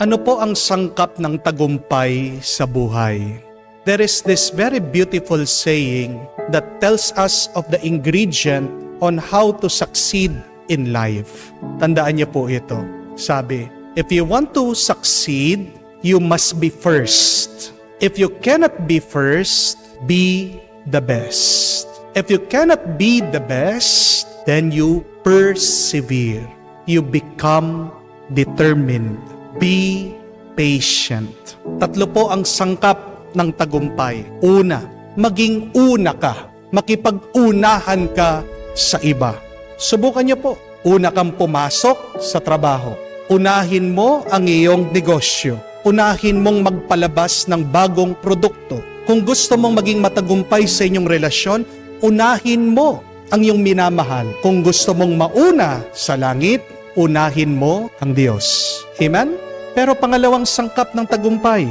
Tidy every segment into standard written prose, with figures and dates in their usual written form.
Ano po ang sangkap ng tagumpay sa buhay? There is this very beautiful saying that tells us of the ingredient on how to succeed in life. Tandaan niyo po ito. Sabi, if you want to succeed, you must be first. If you cannot be first, be the best. If you cannot be the best, then you persevere. You become determined. Be patient. Tatlo po ang sangkap ng tagumpay. Una, maging una ka. Makipag-unahan ka sa iba. Subukan niyo po. Una kang pumasok sa trabaho. Unahin mo ang iyong negosyo. Unahin mong magpalabas ng bagong produkto. Kung gusto mong maging matagumpay sa inyong relasyon, unahin mo ang iyong minamahal. Kung gusto mong mauna sa langit, unahin mo ang Diyos. Amen? Pero pangalawang sangkap ng tagumpay,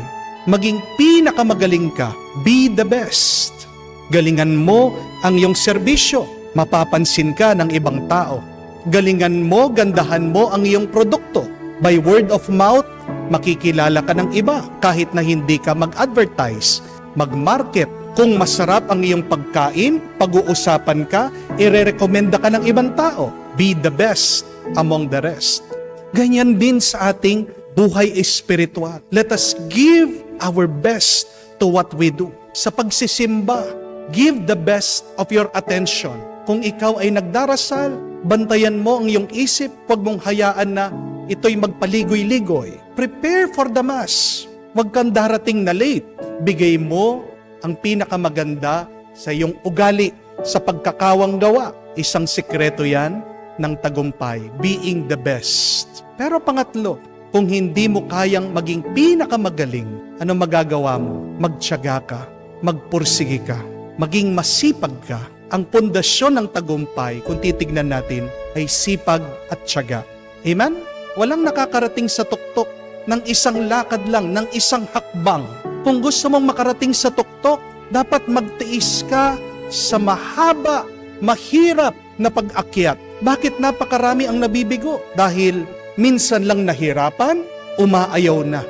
maging pinakamagaling ka. Be the best. Galingan mo ang iyong serbisyo. Mapapansin ka ng ibang tao. Galingan mo, gandahan mo ang iyong produkto. By word of mouth, makikilala ka ng iba kahit na hindi ka mag-advertise, mag-market. Kung masarap ang iyong pagkain, pag-uusapan ka, irerekomenda ka ng ibang tao. Be the best among the rest. Ganyan din sa ating buhay espiritual. Let us give our best to what we do. Sa pagsisimba, give the best of your attention. Kung ikaw ay nagdarasal, bantayan mo ang iyong isip, huwag mong hayaan na ito'y magpaligoy-ligoy. Prepare for the Mass. Huwag kang darating na late. Bigay mo ang pinakamaganda sa iyong ugali, sa pagkakawang gawa. Isang sikreto yan ng tagumpay, being the best. Pero pangatlo, kung hindi mo kayang maging pinakamagaling, ano magagawa mo? Magtiyaga ka, magpursige ka, maging masipag ka. Ang pundasyon ng tagumpay, kung titignan natin, ay sipag at tiyaga. Amen? Walang nakakarating sa tuktok ng isang lakad lang, ng isang hakbang. Kung gusto mong makarating sa tuktok, dapat magtiis ka sa mahaba, mahirap na pag-akyat. Bakit napakarami ang nabibigo? Dahil minsan lang nahirapan, umaayaw na.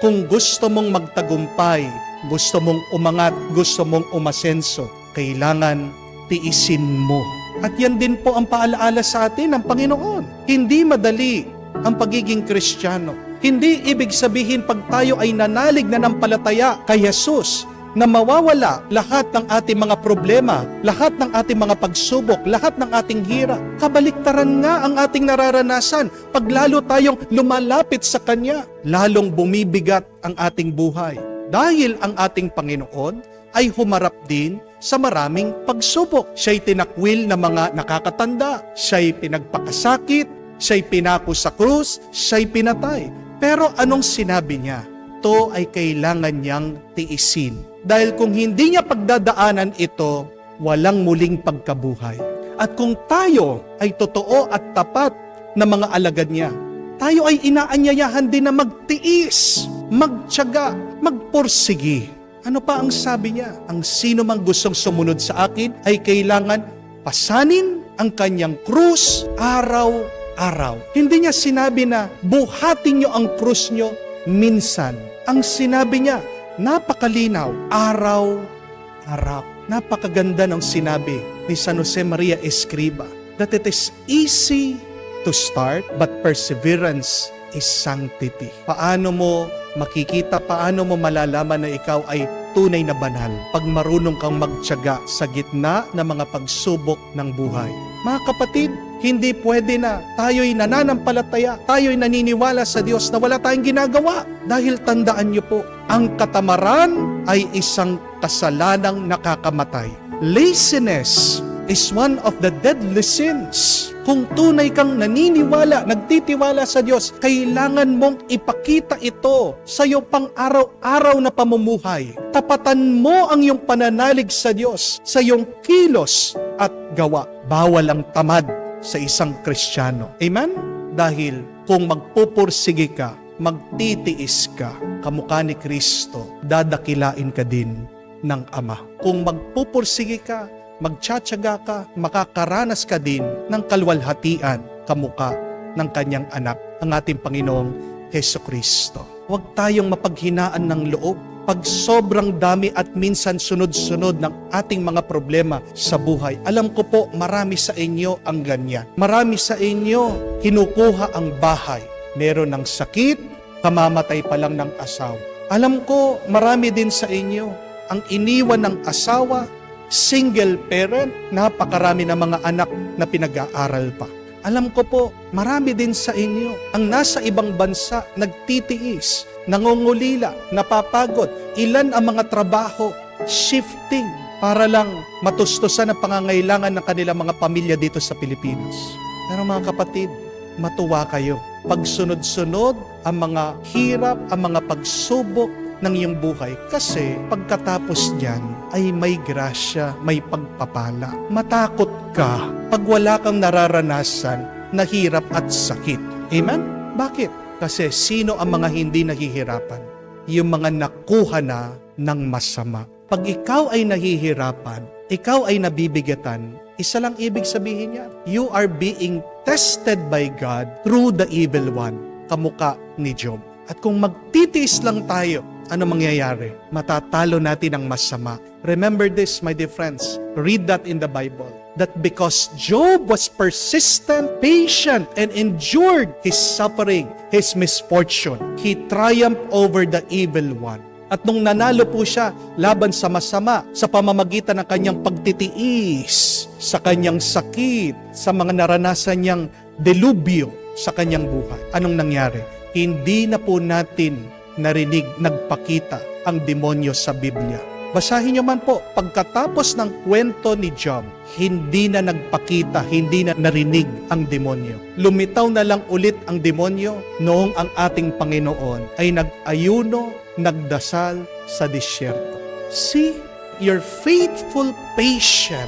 Kung gusto mong magtagumpay, gusto mong umangat, gusto mong umasenso, kailangan tiisin mo. At yan din po ang paalaala sa atin ng Panginoon. Hindi madali ang pagiging Kristiyano. Hindi ibig sabihin pag tayo ay nanalig na ng palataya kay Jesus, na mawawala lahat ng ating mga problema, lahat ng ating mga pagsubok, lahat ng ating hirap. Kabaliktaran nga ang ating nararanasan. Pag lalo tayong lumalapit sa Kanya, lalong bumibigat ang ating buhay. Dahil ang ating Panginoon ay humarap din sa maraming pagsubok. Siya'y tinakwil ng mga nakakatanda, siya'y pinagpakasakit, siya'y pinako sa krus, siya'y pinatay. Pero anong sinabi niya? Ito ay kailangan niyang tiisin. Dahil kung hindi niya pagdadaanan ito, walang muling pagkabuhay. At kung tayo ay totoo at tapat na mga alagad niya, tayo ay inaanyayahan din na magtiis, magtiyaga, magpursigi. Ano pa ang sabi niya? Ang sino mang gustong sumunod sa akin ay kailangan pasanin ang kanyang krus araw-araw. Hindi niya sinabi na buhatin niyo ang krus niyo minsan. Ang sinabi niya, napakalinaw, araw-araw. Napakaganda ng sinabi ni San Jose Maria Escriba that it is easy to start but perseverance is sanctity. Paano mo makikita, paano mo malalaman na ikaw ay tunay na banal? Pag marunong kang magtiyaga sa gitna ng mga pagsubok ng buhay. Mga kapatid, hindi pwede na tayo'y nananampalataya, tayo'y naniniwala sa Diyos na wala tayong ginagawa. Dahil tandaan niyo po, ang katamaran ay isang kasalanang nakakamatay. Laziness is one of the deadly sins. Kung tunay kang naniniwala, nagtitiwala sa Diyos, kailangan mong ipakita ito sa iyong pang-araw-araw na pamumuhay. Tapatan mo ang iyong pananalig sa Diyos, sa iyong kilos at gawa. Bawal ang tamad sa isang Kristiyano. Amen? Dahil kung magpupursige ka, magtitiis ka, kamukha ni Kristo, dadakilain ka din ng Ama. Kung magpupursige ka, magtsatsaga ka, makakaranas ka din ng kalwalhatian, kamukha ng kanyang anak, ang ating Panginoong Hesukristo. Huwag tayong mapaghinaan ng loob. Pag sobrang dami at minsan sunod-sunod ng ating mga problema sa buhay, alam ko po marami sa inyo ang ganyan. Marami sa inyo kinukuha ang bahay. Meron ng sakit, kamamatay pa lang ng asawa. Alam ko marami din sa inyo ang iniwan ng asawa, single parent, napakarami ng mga anak na pinag-aaral pa. Alam ko po, marami din sa inyo ang nasa ibang bansa, nagtitiis, nangungulila, napapagod. Ilan ang mga trabaho, shifting, para lang matustusan ang pangangailangan ng kanilang mga pamilya dito sa Pilipinas. Pero mga kapatid, matuwa kayo. Pag sunod-sunod ang mga hirap, ang mga pagsubok ng iyong buhay, kasi pagkatapos niyan ay may grasya, may pagpapala. Matakot ka pag wala kang nararanasan na hirap at sakit. Amen? Bakit? Kasi sino ang mga hindi nahihirapan? Yung mga nakuha na ng masama. Pag ikaw ay nahihirapan, ikaw ay nabibigatan, isa lang ibig sabihin niya, you are being tested by God through the evil one, kamukha ni Job. At kung magtitiis lang tayo, ano mangyayari? Matatalo natin ang masama. Remember this, my dear friends. Read that in the Bible. That because Job was persistent, patient, and endured his suffering, his misfortune, he triumphed over the evil one. At nung nanalo po siya laban sa masama, sa pamamagitan ng kanyang pagtitiis, sa kanyang sakit, sa mga naranasan niyang delubyo sa kanyang buhay, anong nangyari? Hindi na po natin narinig, nagpakita ang demonyo sa Biblia. Basahin niyo man po, pagkatapos ng kwento ni Job, hindi na nagpakita, hindi na narinig ang demonyo. Lumitaw na lang ulit ang demonyo noong ang ating Panginoon ay nag-ayuno, nagdasal sa disyerto. See, your faithful patience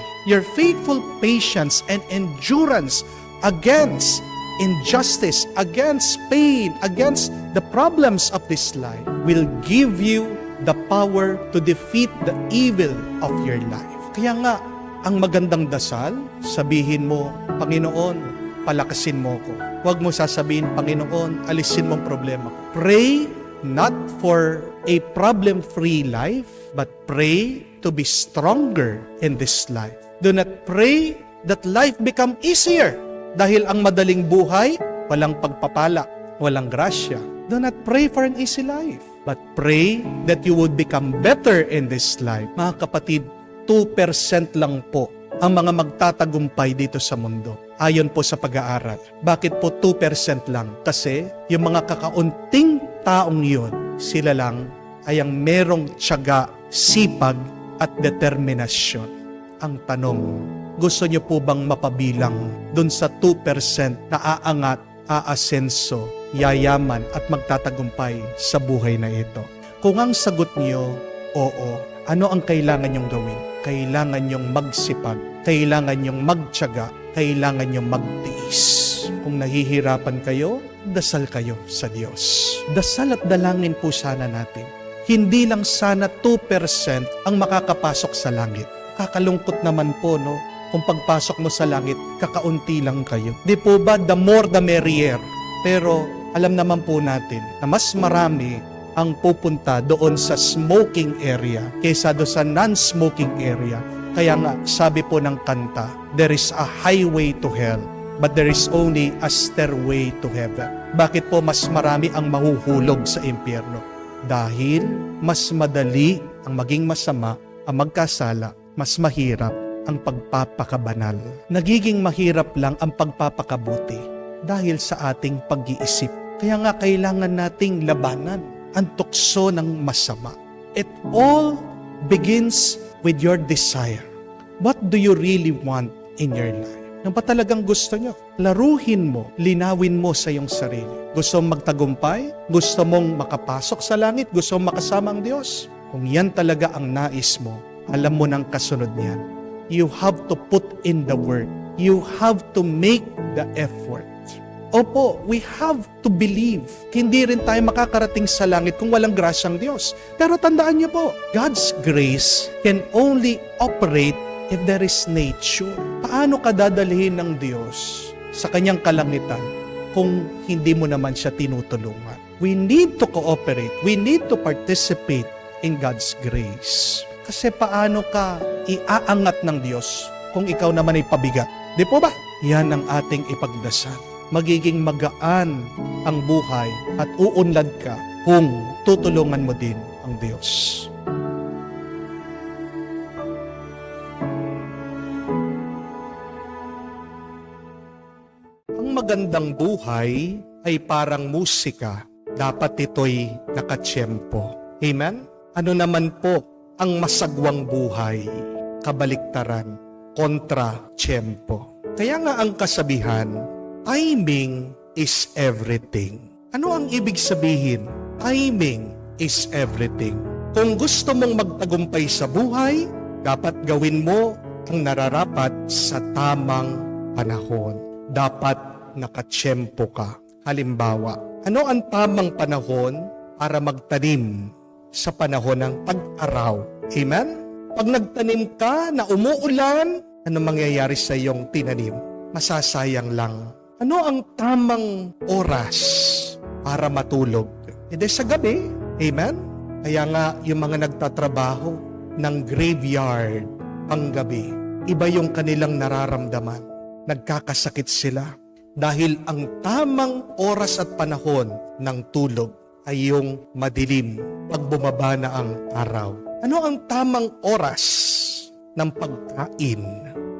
and endurance against injustice, against pain, against the problems of this life will give you the power to defeat the evil of your life. Kaya nga, ang magandang dasal, sabihin mo, Panginoon, palakasin mo ko. Huwag mo sasabihin, Panginoon, alisin mong problema. Pray not for a problem-free life, but pray to be stronger in this life. Do not pray that life become easier. Dahil ang madaling buhay, walang pagpapala, walang grasya. Do not pray for an easy life, but pray that you would become better in this life. Mga kapatid, 2% lang po ang mga magtatagumpay dito sa mundo. Ayon po sa pag-aaral. Bakit po 2% lang? Kasi yung mga kakaunting taong yun, sila lang ay ang merong tiyaga, sipag at determinasyon. Ang tanong, gusto niyo po bang mapabilang dun sa 2% na aangat, aasenso, yayaman at magtatagumpay sa buhay na ito? Kung ang sagot niyo, oo, ano ang kailangan niyong gawin? Kailangan niyong magsipag, kailangan niyong magtiyaga, kailangan niyong magtiis. Kung nahihirapan kayo, dasal kayo sa Diyos. Dasal at dalangin po sana natin. Hindi lang sana 2% ang makakapasok sa langit. Kakalungkot naman po, no? Kung pagpasok mo sa langit, kakaunti lang kayo. Di po ba, the more the merrier? Pero alam naman po natin na mas marami ang pupunta doon sa smoking area kaysa doon sa non-smoking area. Kaya nga, sabi po ng kanta, there is a highway to hell, but there is only a stairway to heaven. Bakit po mas marami ang mahuhulog sa impyerno? Dahil mas madali ang maging masama, ang magkasala, mas mahirap ang pagpapakabanal. Nagiging mahirap lang ang pagpapakabuti dahil sa ating pag-iisip. Kaya nga kailangan nating labanan ang tukso ng masama. It all begins with your desire. What do you really want in your life? Ano ba talagang gusto nyo? Laruhin mo, linawin mo sa iyong sarili. Gusto mong magtagumpay? Gusto mong makapasok sa langit? Gusto mong makasama ang Diyos? Kung yan talaga ang nais mo, alam mo ng kasunod niyan. You have to put in the work. You have to make the effort. Opo, we have to believe. Hindi rin tayo makakarating sa langit kung walang grasyang Diyos. Pero tandaan niyo po, God's grace can only operate if there is nature. Paano ka dadalhin ng Diyos sa kanyang kalangitan kung hindi mo naman siya tinutulungan. We need to cooperate. We need to participate in God's grace. Kasi paano ka iaangat ng Diyos kung ikaw naman ay pabigat? Di po ba? Yan ang ating ipagdasal. Magiging magaan ang buhay at uunlad ka kung tutulungan mo din ang Diyos. Ang magandang buhay ay parang musika. Dapat ito'y nakatsyempo. Amen? Ano naman po ang masagwang buhay? Kabaliktaran, kontra-tsyempo. Kaya nga ang kasabihan, timing is everything. Ano ang ibig sabihin? Timing is everything. Kung gusto mong magtagumpay sa buhay, dapat gawin mo ang nararapat sa tamang panahon. Dapat nakatsyempo ka. Halimbawa, ano ang tamang panahon para magtanim sa panahon ng tag-araw? Amen? Pag nagtanim ka na umuulan, ano mangyayari sa iyong tinanim? Masasayang lang. Ano ang tamang oras para matulog? Hindi sa gabi. Amen? Kaya nga yung mga nagtatrabaho ng graveyard panggabi, iba yung kanilang nararamdaman. Nagkakasakit sila dahil ang tamang oras at panahon ng tulog ay yung madilim pag bumaba na ang araw. Ano ang tamang oras ng pagkain?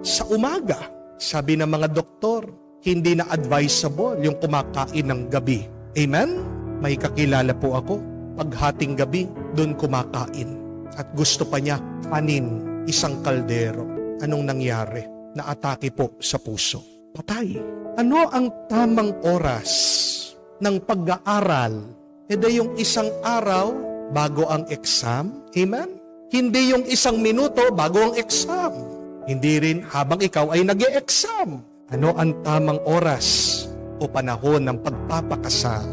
Sa umaga, sabi ng mga doktor, hindi na advisable yung kumakain ng gabi. Amen? May kakilala po ako, paghating gabi, doon kumakain. At gusto pa niya kanin, isang kaldero. Anong nangyari? Naatake po sa puso. Patay. Ano ang tamang oras ng pag-aaral? Hindi yung isang araw bago ang exam. Amen? Hindi yung isang minuto bago ang exam. Hindi rin habang ikaw ay nag-e-exam. Ano ang tamang oras o panahon ng pagpapakasal?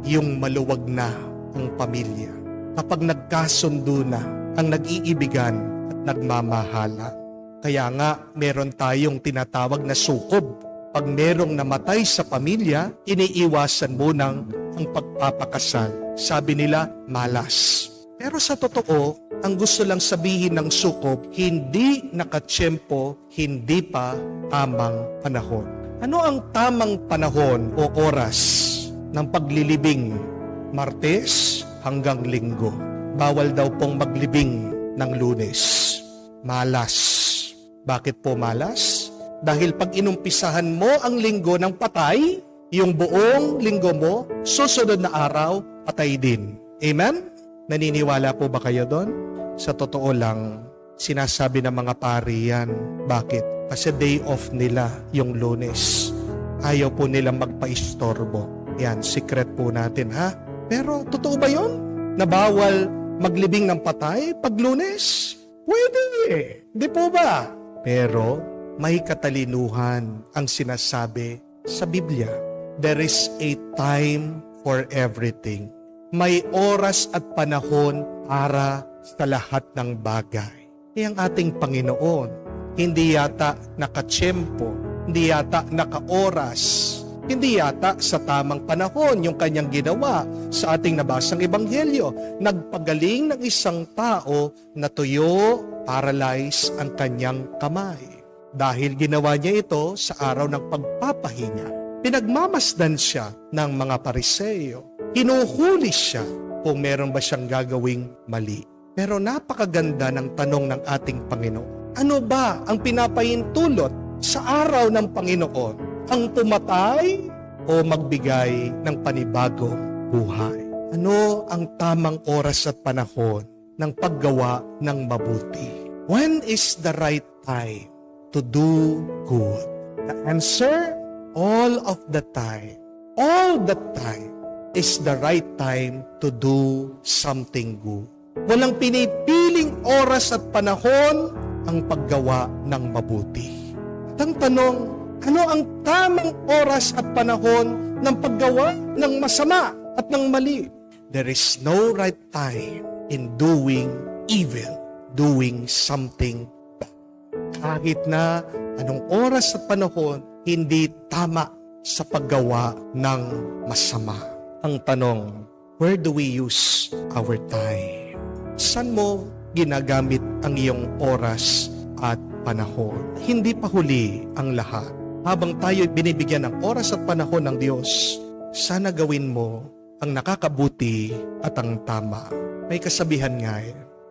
Yung maluwag na ang pamilya. Kapag nagkasundo na ang nag-iibigan at nagmamahala. Kaya nga meron tayong tinatawag na sukob. Pag merong namatay sa pamilya, iniiwasan mo ng ang pagpapakasal. Sabi nila, malas. Pero sa totoo, ang gusto lang sabihin ng sukob, hindi nakatsyempo, hindi pa tamang panahon. Ano ang tamang panahon o oras ng paglilibing? Martes hanggang Linggo. Bawal daw pong maglibing ng Lunes. Malas. Bakit po malas? Dahil pag inumpisahan mo ang linggo ng patay, yung buong linggo mo, susunod na araw, patay din. Amen? Naniniwala po ba kayo doon? Sa totoo lang, sinasabi ng mga pari yan. Bakit? Kasi day off nila yung Lunes. Ayaw po nilang magpa-istorbo. Yan, secret po natin ha. Pero totoo ba yun? Na bawal maglibing ng patay pag Lunes? Pwede. Di po ba? Pero may katalinuhan ang sinasabi sa Biblia. There is a time for everything. May oras at panahon para sa lahat ng bagay. Ang ating Panginoon, hindi yata nakatsyempo, hindi yata nakaoras, hindi yata sa tamang panahon yung kanyang ginawa sa ating nabasang ebanghelyo. Nagpagaling ng isang tao na tuyo, paralyze ang kanyang kamay. Dahil ginawa niya ito sa araw ng pagpapahinga. Pinagmamasdan siya ng mga Pariseo. Hinuhuli siya kung meron ba siyang gagawing mali. Pero napakaganda ng tanong ng ating Panginoon. Ano ba ang pinapahintulot sa araw ng Panginoon? Ang pumatay o magbigay ng panibagong buhay? Ano ang tamang oras at panahon ng paggawa ng mabuti? When is the right time to do good? The answer, all of the time. All the time is the right time to do something good. Walang pinipiling oras at panahon ang paggawa ng mabuti. At ang tanong, ano ang tamang oras at panahon ng paggawa ng masama at ng mali? There is no right time in doing evil, doing something bad. Kahit na anong oras at panahon, hindi tama sa paggawa ng masama. Ang tanong, where do we use our time? Saan mo ginagamit ang iyong oras at panahon? Hindi pa huli ang lahat. Habang tayo binibigyan ng oras at panahon ng Diyos, sana gawin mo ang nakakabuti at ang tama. May kasabihan nga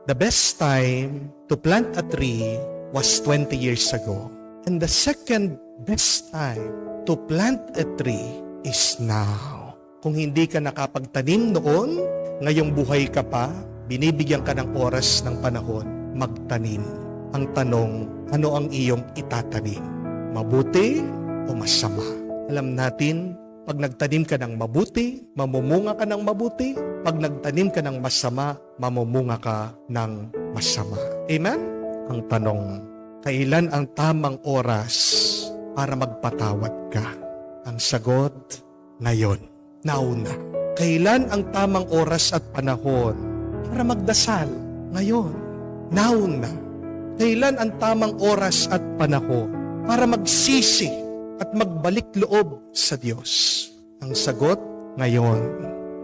the best time to plant a tree was 20 years ago. And the second best time to plant a tree is now. Kung hindi ka nakapagtanim noon, ngayong buhay ka pa, binibigyan ka ng oras ng panahon, magtanim. Ang tanong, ano ang iyong itatanim? Mabuti o masama? Alam natin, pag nagtanim ka ng mabuti, mamumunga ka ng mabuti. Pag nagtanim ka ng masama, mamumunga ka ng masama. Amen? Ang tanong, kailan ang tamang oras para magpatawad ka? Ang sagot, ngayon. Now na. Kailan ang tamang oras at panahon para magdasal? Ngayon. Now na. Kailan ang tamang oras at panahon para magsisi at magbalik loob sa Diyos? Ang sagot, ngayon.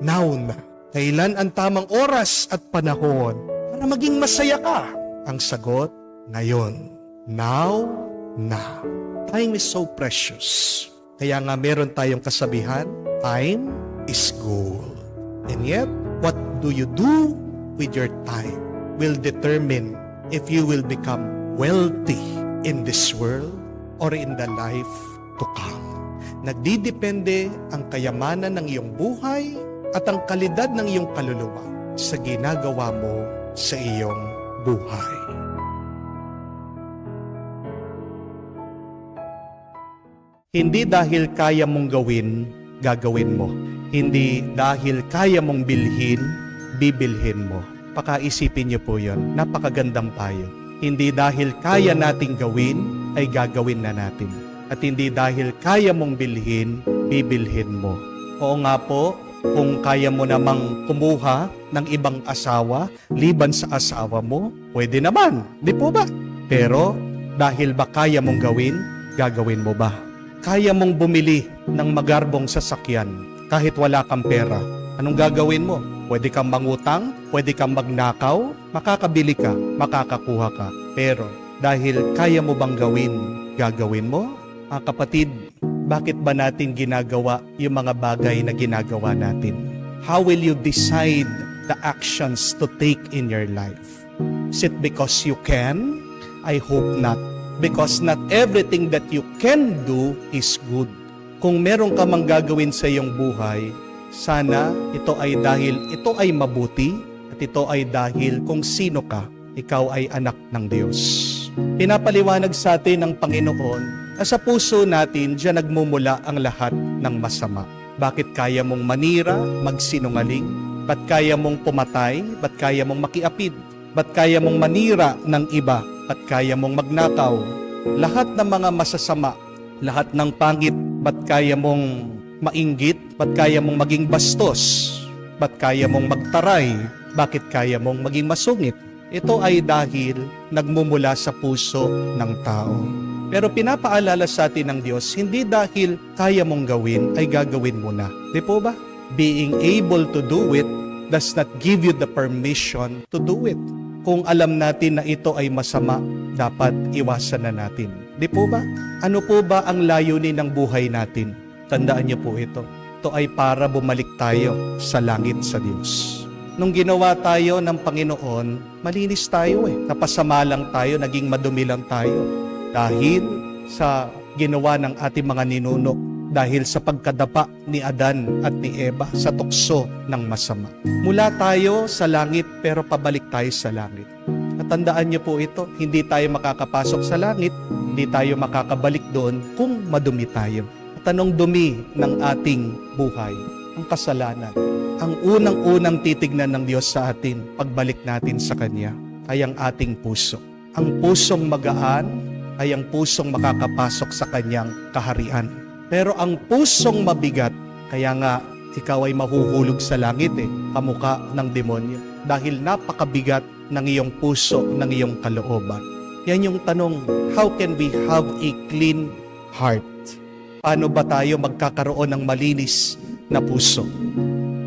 Now na. Kailan ang tamang oras at panahon para maging masaya ka? Ang sagot, ngayon. Now na. Time is so precious. Kaya nga meron tayong kasabihan, time is gold. And yet, what do you do with your time will determine if you will become wealthy in this world or in the life to come. Nagdidepende ang kayamanan ng iyong buhay at ang kalidad ng iyong kaluluwa sa ginagawa mo sa iyong buhay. Hindi dahil kaya mong gawin, gagawin mo. Hindi dahil kaya mong bilhin, bibilhin mo. Pakaisipin niyo po yun. Napakagandang payo. Hindi dahil kaya nating gawin, ay gagawin na natin. At hindi dahil kaya mong bilhin, bibilhin mo. Oo nga po, kung kaya mo namang kumuha ng ibang asawa, liban sa asawa mo, pwede naman. Di po ba? Pero, dahil ba kaya mong gawin, gagawin mo ba? Kaya mong bumili ng magarbong sasakyan kahit wala kang pera. Anong gagawin mo? Pwede kang mangutang, pwede kang magnakaw, makakabili ka, makakakuha ka. Pero dahil kaya mo bang gawin, gagawin mo? Mga kapatid, bakit ba natin ginagawa yung mga bagay na ginagawa natin? How will you decide the actions to take in your life? Is it because you can? I hope not. Because not everything that you can do is good. Kung meron ka mang gagawin sa iyong buhay, sana ito ay dahil ito ay mabuti at ito ay dahil kung sino ka, ikaw ay anak ng Diyos. Pinapaliwanag sa atin ng Panginoon na sa puso natin diyan nagmumula ang lahat ng masama. Bakit kaya mong manira, magsinungaling? Ba't kaya mong pumatay? Ba't kaya mong makiapid? Ba't kaya mong manira ng iba? Ba't kaya mong magnakaw? Lahat ng mga masasama, lahat ng pangit, ba't kaya mong mainggit? Ba't kaya mong maging bastos? Ba't kaya mong magtaray? Bakit kaya mong maging masungit? Ito ay dahil nagmumula sa puso ng tao. Pero pinapaalala sa atin ng Diyos, hindi dahil kaya mong gawin, ay gagawin mo na. Di po ba? Being able to do it does not give you the permission to do it. Kung alam natin na ito ay masama, dapat iwasan na natin. Di po ba? Ano po ba ang layunin ng buhay natin? Tandaan niyo po ito. Ito ay para bumalik tayo sa langit sa Diyos. Nung ginawa tayo ng Panginoon, malinis tayo Napasama lang tayo, naging madumi lang tayo. Dahil sa ginawa ng ating mga ninuno, dahil sa pagkadapa ni Adan at ni Eva sa tukso ng masama. Mula tayo sa langit pero pabalik tayo sa langit. At tandaan niyo po ito, hindi tayo makakapasok sa langit, hindi tayo makakabalik doon kung madumi tayo. At anong dumi ng ating buhay? Ang kasalanan. Ang unang-unang titignan ng Diyos sa atin, pagbalik natin sa Kanya, ay ang ating puso. Ang pusong magaan ay ang pusong makakapasok sa Kanyang kaharian. Pero ang pusong mabigat, kaya nga ikaw ay mahuhulog sa langit kamukha ng demonyo. Dahil napakabigat ng iyong puso, ng iyong kalooban. Yan yung tanong, how can we have a clean heart? Paano ba tayo magkakaroon ng malinis na puso?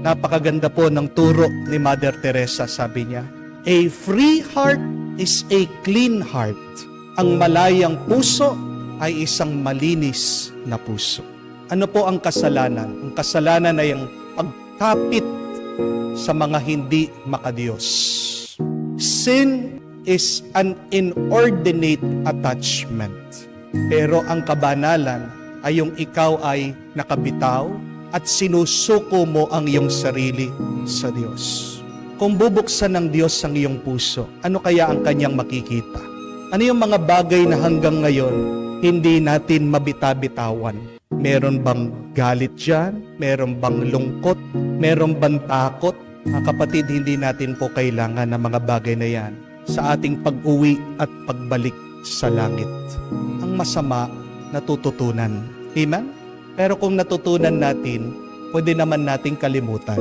Napakaganda po ng turo ni Mother Teresa, sabi niya, a free heart is a clean heart. Ang malayang puso ay isang malinis na puso. Ano po ang kasalanan? Ang kasalanan ay ang pagkapit sa mga hindi makadiyos. Sin is an inordinate attachment. Pero ang kabanalan ay yung ikaw ay nakabitaw at sinusuko mo ang iyong sarili sa Diyos. Kung bubuksan ng Diyos ang iyong puso, ano kaya ang kanyang makikita? Ano yung mga bagay na hanggang ngayon hindi natin mabita-bitawan? Meron bang galit dyan? Meron bang lungkot? Meron bang takot? Mga kapatid, hindi natin po kailangan ng mga bagay na yan sa ating pag-uwi at pagbalik sa langit. Ang masama, natututunan. Amen? Pero kung natutunan natin, pwede naman nating kalimutan.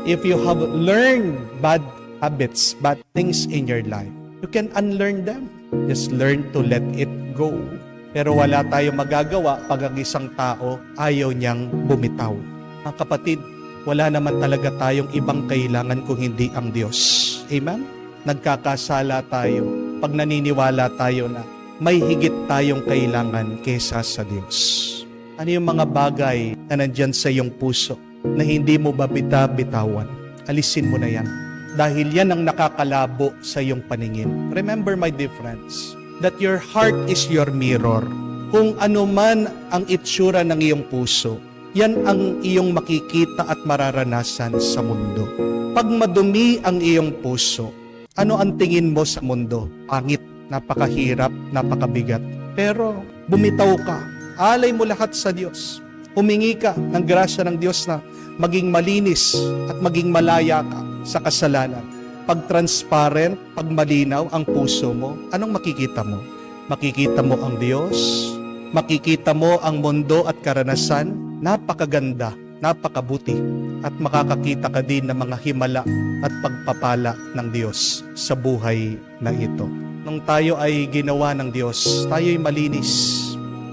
If you have learned bad habits, bad things in your life, you can unlearn them. Just learn to let it go. Pero wala tayong magagawa pag ang isang tao ayaw niyang bumitaw. Mga kapatid, wala naman talaga tayong ibang kailangan kung hindi ang Diyos. Amen? Nagkakasala tayo pag naniniwala tayo na may higit tayong kailangan kesa sa Diyos. Ano yung mga bagay na nandyan sa iyong puso na hindi mo babita-bitawan? Alisin mo na yan. Dahil yan ang nakakalabo sa iyong paningin. Remember, my dear friends, that your heart is your mirror. Kung ano man ang itsura ng iyong puso, yan ang iyong makikita at mararanasan sa mundo. Pag madumi ang iyong puso, ano ang tingin mo sa mundo? Pangit, napakahirap, napakabigat. Pero bumitaw ka, alay mo lahat sa Diyos. Humingi ka ng grasya ng Diyos na maging malinis at maging malaya ka sa kasalanan. Pag transparent, pag malinaw ang puso mo, anong makikita mo? Makikita mo ang Diyos, makikita mo ang mundo at karanasan, napakaganda, napakabuti, at makakakita ka din ng mga himala at pagpapala ng Diyos sa buhay na ito. Nung tayo ay ginawa ng Diyos, tayo ay malinis,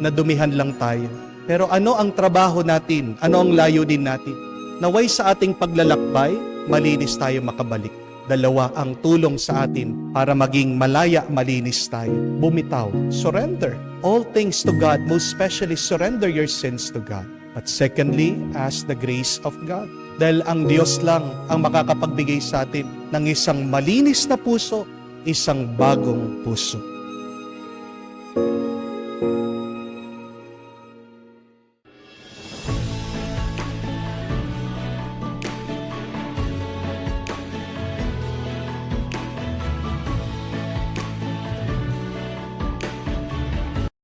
nadumihan lang tayo. Pero ano ang trabaho natin? Ano ang layunin natin? Naway sa ating paglalakbay, malinis tayo makabalik. Dalawa ang tulong sa atin para maging malaya, malinis tayo. Bumitaw, surrender all things to God, most especially surrender your sins to God. But secondly, ask the grace of God. Dahil ang Diyos lang ang makakapagbigay sa atin ng isang malinis na puso, isang bagong puso.